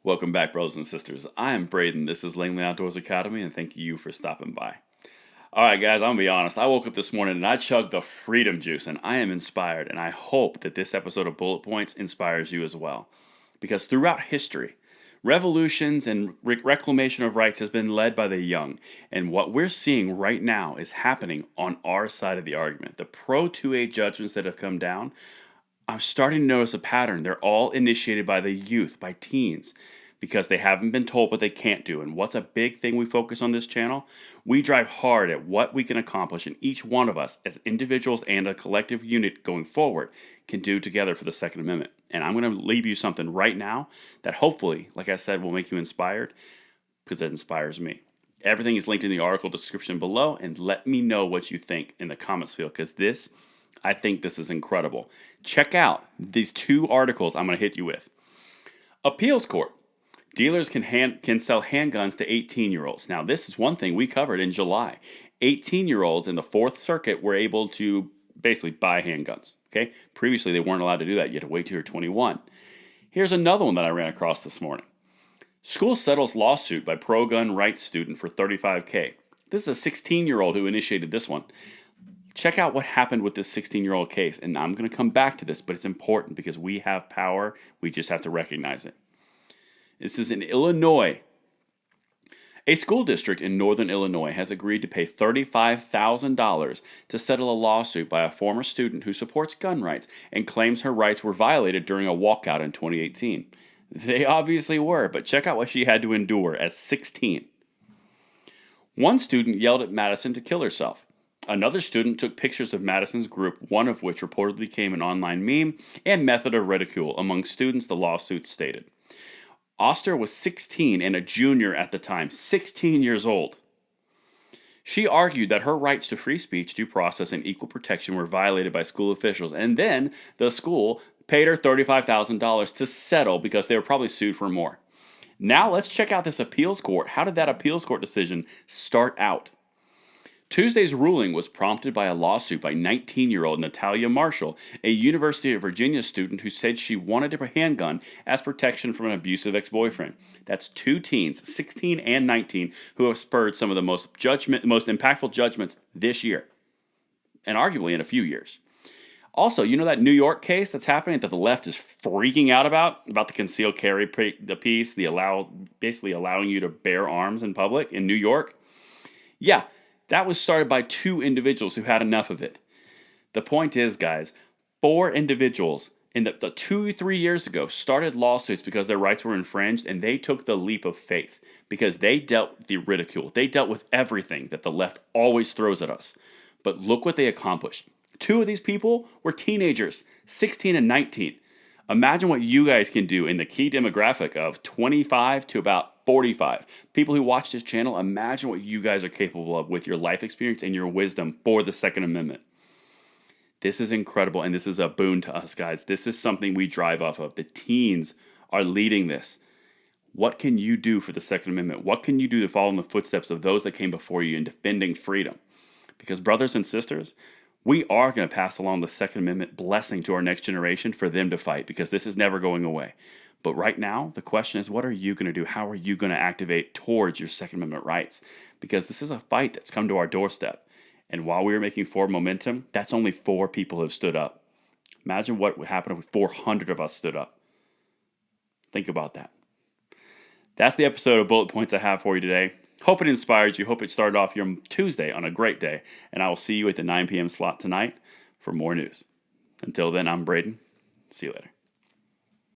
Welcome back, brothers and sisters. I am Braden. This is Langley Outdoors Academy, and thank you for stopping by. All right, guys, I'm going to be honest. I woke up this morning and I chugged the freedom juice, and I am inspired. And I hope that this episode of Bullet Points inspires you as well. Because throughout history, revolutions and reclamation of rights has been led by the young. And what we're seeing right now is happening on our side of the argument. The pro 2A judgments that have come down, I'm starting to notice a pattern. They're all initiated by the youth, by teens, because they haven't been told what they can't do. And what's a big thing we focus on this channel? We drive hard at what we can accomplish, and each one of us, as individuals and a collective unit going forward, can do together for the Second Amendment. And I'm going to leave you something right now that hopefully, like I said, will make you inspired, because it inspires me. Everything is linked in the article description below, and let me know what you think in the comments field, because I think this is incredible. Check out these two articles I'm going to hit you with. Appeals Court. Dealers can sell handguns to 18-year-olds. Now, this is one thing we covered in July. 18-year-olds in the Fourth Circuit were able to basically buy handguns. Okay? Previously, they weren't allowed to do that. You had to wait till you're 21. Here's another one that I ran across this morning. School settles lawsuit by pro-gun rights student for $35K. This is a 16-year-old who initiated this one. Check out what happened with this 16-year-old case, and I'm going to come back to this, but it's important because we have power. We just have to recognize it. This is in Illinois. A school district in northern Illinois has agreed to pay $35,000 to settle a lawsuit by a former student who supports gun rights and claims her rights were violated during a walkout in 2018. They obviously were, but check out what she had to endure as 16. One student yelled at Madison to kill herself. Another student took pictures of Madison's group, one of which reportedly became an online meme and method of ridicule among students, the lawsuit stated. Oster was 16 and a junior at the time, 16 years old. She argued that her rights to free speech, due process, and equal protection were violated by school officials, and then the school paid her $35,000 to settle because they were probably sued for more. Now let's check out this appeals court. How did that appeals court decision start out? Tuesday's ruling was prompted by a lawsuit by 19-year-old Natalia Marshall, a University of Virginia student who said she wanted a handgun as protection from an abusive ex-boyfriend. That's two teens, 16 and 19, who have spurred some of the most impactful judgments this year, and arguably in a few years. Also, you know that New York case that's happening that the left is freaking out about the concealed carry piece, basically allowing you to bear arms in public in New York? Yeah. That was started by two individuals who had enough of it. The point is, guys, 4 individuals in the 2-3 years ago started lawsuits because their rights were infringed, and they took the leap of faith because they dealt with the ridicule. They dealt with everything that the left always throws at us. But look what they accomplished. 2 of these people were teenagers, 16 and 19. Imagine what you guys can do in the key demographic of 25 to about 45. People who watch this channel, imagine what you guys are capable of with your life experience and your wisdom for the Second Amendment. This is incredible, and this is a boon to us, guys. This is something we drive off of. The teens are leading this. What can you do for the Second Amendment? What can you do to follow in the footsteps of those that came before you in defending freedom? Because, brothers and sisters, we are going to pass along the Second Amendment blessing to our next generation for them to fight, because this is never going away. But right now, the question is, what are you going to do? How are you going to activate towards your Second Amendment rights? Because this is a fight that's come to our doorstep. And while we were making forward momentum, that's only 4 people who have stood up. Imagine what would happen if 400 of us stood up. Think about that. That's the episode of Bullet Points I have for you today. Hope it inspired you. Hope it started off your Tuesday on a great day. And I will see you at the 9 p.m. slot tonight for more news. Until then, I'm Braden. See you later.